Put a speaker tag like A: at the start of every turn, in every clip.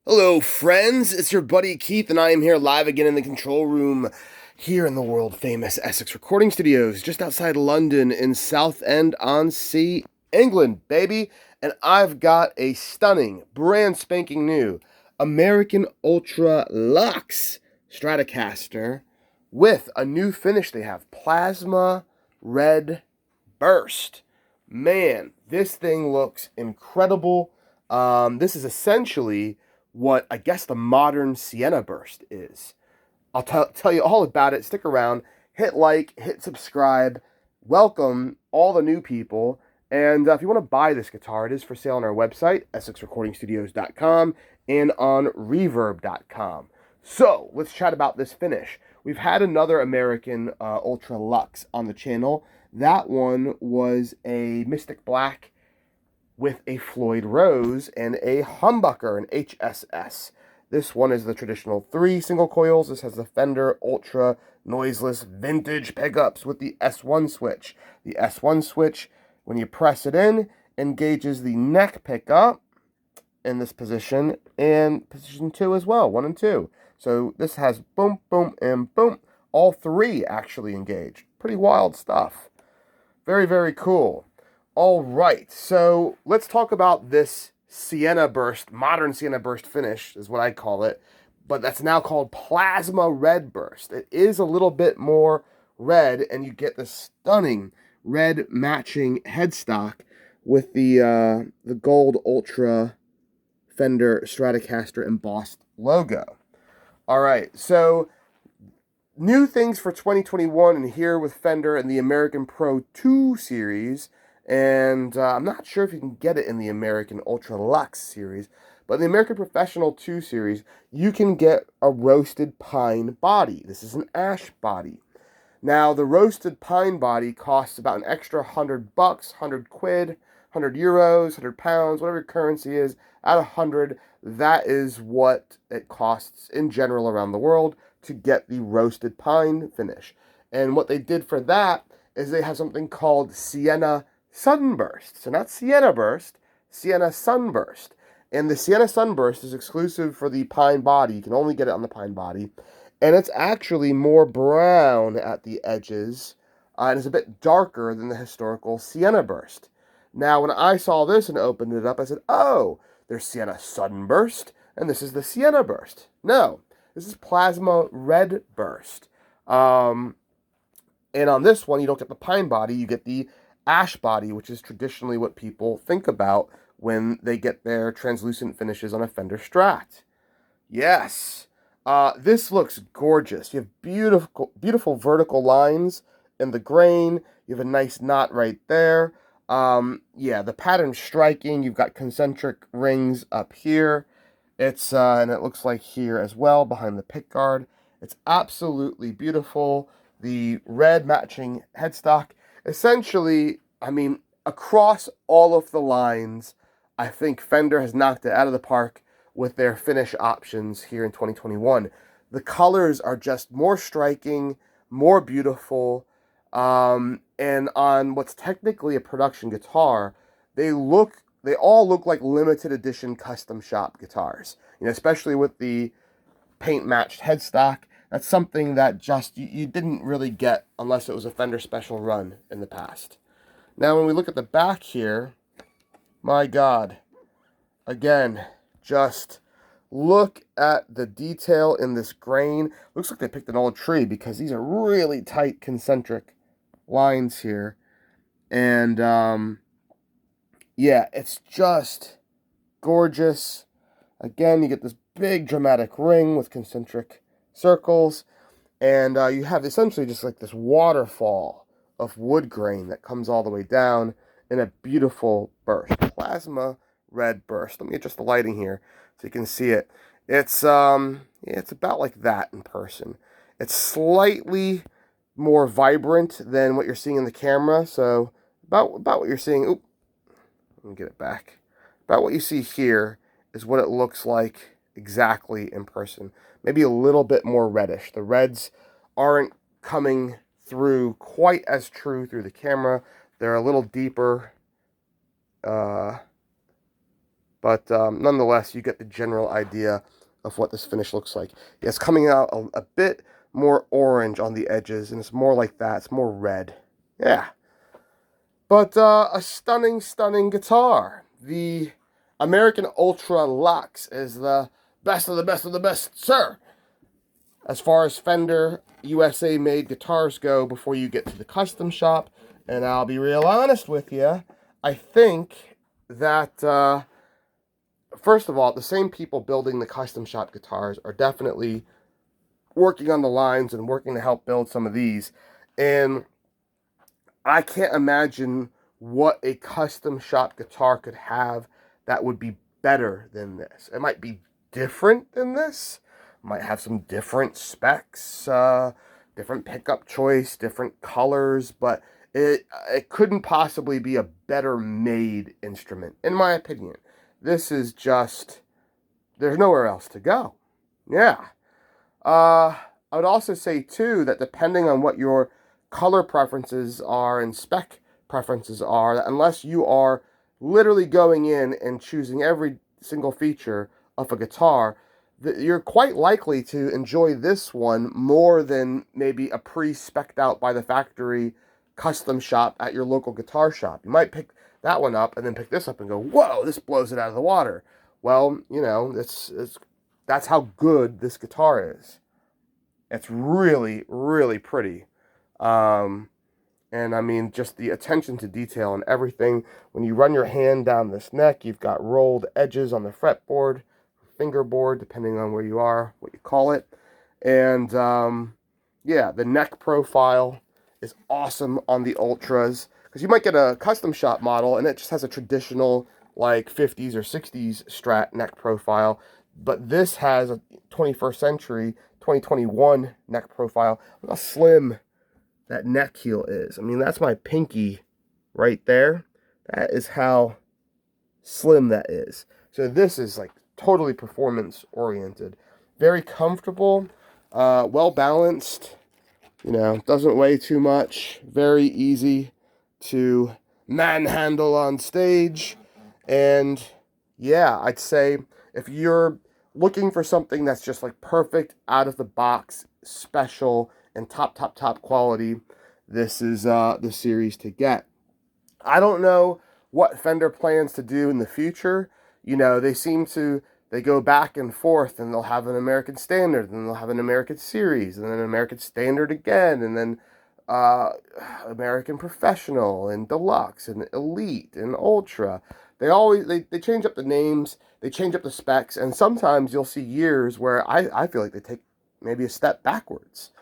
A: Hello, friends. It's your buddy Keith, and I am here live again in the control room here in the world famous Essex recording studios just outside London in Southend-on-Sea, England, baby. And I've got a stunning, brand spanking new American Ultra Luxe Stratocaster with a new finish they have plasma red burst. Man, this thing looks incredible. This is essentially what I guess the modern Sienna Burst is. I'll tell you all about it. Stick around, hit like, hit subscribe, welcome all the new people. And if you want to buy this guitar, it is for sale on our website, essexrecordingstudios.com, and on reverb.com. So let's chat about this finish. We've had another American Ultra Luxe on the channel. That one was a Mystic Black with a Floyd Rose and a humbucker, an HSS. This one is the traditional 3 single coils. This has the Fender Ultra noiseless vintage pickups with the S1 switch. The S1 switch, when you press it in, engages the neck pickup in this position and position 2 as well, 1 and 2. So this has boom, boom, and boom. All 3 actually engaged. Pretty wild stuff. Very, very cool. All right, so let's talk about this Sienna Burst, modern Sienna Burst finish is what I call it, but that's now called Plasma Red Burst. It is a little bit more red, and you get the stunning red matching headstock with the gold Ultra Fender Stratocaster embossed logo. All right, so new things for 2021 and here with Fender and the American Pro 2 series. And I'm not sure if you can get it in the American Ultra Luxe series, but in the American Professional 2 series, you can get a roasted pine body. This is an ash body. Now, the roasted pine body costs about an extra $100, 100 quid, 100 euros, 100 pounds, whatever currency is, at 100, that is what it costs in general around the world to get the roasted pine finish. And what they did for that is they have something called Sienna Sunburst. So not Sienna Burst, Sienna Sunburst. And the Sienna Sunburst is exclusive for the pine body. You can only get it on the pine body. And it's actually more brown at the edges. And it's a bit darker than the historical Sienna Burst. Now, when I saw this and opened it up, I said, oh, there's Sienna Sunburst, and this is the Sienna Burst. No, this is Plasma Red Burst. And on this one, you don't get the pine body, you get the ash body, which is traditionally what people think about when they get their translucent finishes on a Fender Strat. Yes, this looks gorgeous. You have beautiful, beautiful vertical lines in the grain. You have a nice knot right there. Yeah, the pattern's striking. You've got concentric rings up here. It's and it looks like here as well behind the pickguard. It's absolutely beautiful. The red matching headstock. Essentially, I mean, across all of the lines, I think Fender has knocked it out of the park with their finish options here in 2021. The colors are just more striking, more beautiful, and on what's technically a production guitar, they all look like limited edition custom shop guitars. You know, especially with the paint matched headstock. That's something that just you didn't really get unless it was a Fender special run in the past. Now, when we look at the back here, my God, again, just look at the detail in this grain. Looks like they picked an old tree because these are really tight concentric lines here. And, yeah, it's just gorgeous. Again, you get this big dramatic ring with concentric circles. And you have essentially just like this waterfall of wood grain that comes all the way down in a beautiful burst. Plasma red burst. Let me adjust the lighting here so you can see it. It's it's about like that in person. It's slightly more vibrant than what you're seeing in the camera. So about what you're seeing. Oop, let me get it back. About what you see here is what it looks like exactly in person. Maybe a little bit more reddish. The reds aren't coming through quite as true through the camera. They're a little deeper But nonetheless, you get the general idea of what this finish looks like. It's coming out a bit more orange on the edges, and it's more like that. It's more red. Yeah. But a stunning, stunning guitar. The American Ultra Luxe is the best of the best of the best, sir. As far as Fender USA made guitars go before you get to the custom shop, and I'll be real honest with you, I think that, first of all, the same people building the custom shop guitars are definitely working on the lines and working to help build some of these. And I can't imagine what a custom shop guitar could have that would be better than this. It might be different than this, might have some different specs, different pickup choice, different colors, but it couldn't possibly be a better made instrument, in my opinion. This is just, there's nowhere else to go. Yeah. I would also say, too, that depending on what your color preferences are and spec preferences are, that unless you are literally going in and choosing every single feature of a guitar, you're quite likely to enjoy this one more than maybe a pre-spec'd out by the factory custom shop at your local guitar shop. You might pick that one up and then pick this up and go, whoa, this blows it out of the water. Well, you know, that's how good this guitar is. It's really, really pretty. And I mean, just the attention to detail and everything. When you run your hand down this neck, you've got rolled edges on the fretboard, fingerboard, depending on where you are, what you call it. And yeah, the neck profile is awesome on the Ultras. Because you might get a custom shop model and it just has a traditional like 50s or 60s Strat neck profile. But this has a 21st century, 2021 neck profile. Look how slim that neck heel is. I mean, that's my pinky right there. That is how slim that is. So this is like totally performance oriented. Very comfortable, well balanced, you know, doesn't weigh too much. Very easy to manhandle on stage. And yeah, I'd say if you're looking for something that's just like perfect, out of the box, special, and top quality, this is the series to get. I don't know what Fender plans to do in the future. You know, they go back and forth, and they'll have an American Standard, and they'll have an American Series, and then an American Standard again, and then American Professional, and Deluxe, and Elite, and Ultra. They change up the names, they change up the specs, and sometimes you'll see years where I feel like they take maybe a step backwards.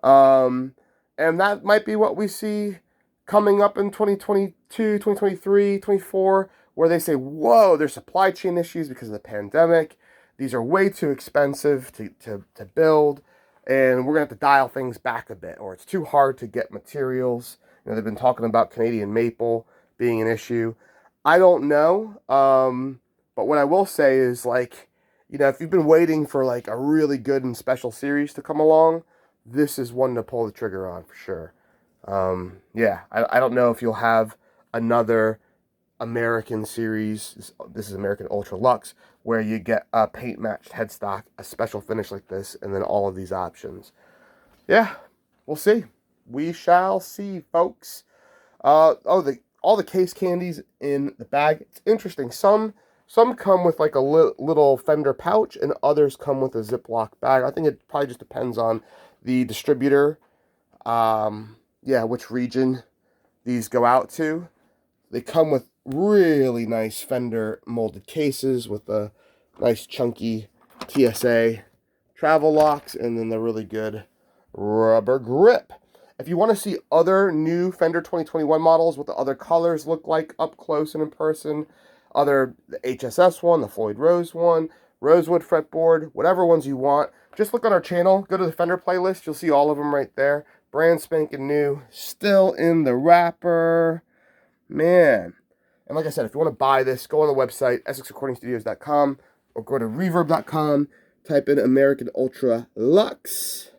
A: And that might be what we see coming up in 2022, 2023, 24, where they say, whoa, there's supply chain issues because of the pandemic. These are way too expensive to build, and we're going to have to dial things back a bit, or it's too hard to get materials. You know, they've been talking about Canadian maple being an issue. I don't know, but what I will say is, like, you know, if you've been waiting for like a really good and special series to come along, this is one to pull the trigger on for sure. Yeah, I don't know if you'll have another American series. This is American Ultra Luxe, where you get a paint matched headstock, a special finish like this, and then all of these options. Yeah, we'll see. We shall see, folks. All the case candies in the bag. It's interesting. Some come with like a little Fender pouch, and others come with a Ziploc bag. I think it probably just depends on the distributor. Yeah, which region these go out to. They come with really nice Fender molded cases with a nice chunky TSA travel locks, and then the really good rubber grip. If you want to see other new Fender 2021 models, what the other colors look like up close and in person, the HSS one, the Floyd Rose one, Rosewood fretboard, whatever ones you want, just look on our channel, go to the Fender playlist, you'll see all of them right there. Brand spanking new, still in the wrapper. Man. And like I said, if you want to buy this, go on the website, essexrecordingstudios.com, or go to reverb.com, type in American Ultra Luxe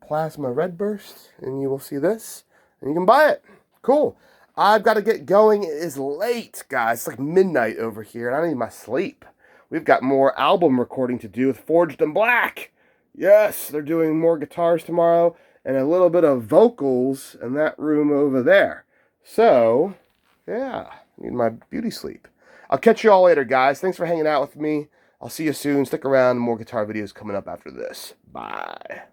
A: Plasma Redburst, and you will see this, and you can buy it. Cool. I've got to get going. It is late, guys. It's like midnight over here, and I need my sleep. We've got more album recording to do with Forged in Black. Yes, they're doing more guitars tomorrow and a little bit of vocals in that room over there. So, yeah, I need my beauty sleep. I'll catch you all later, guys. Thanks for hanging out with me. I'll see you soon. Stick around. More guitar videos coming up after this. Bye.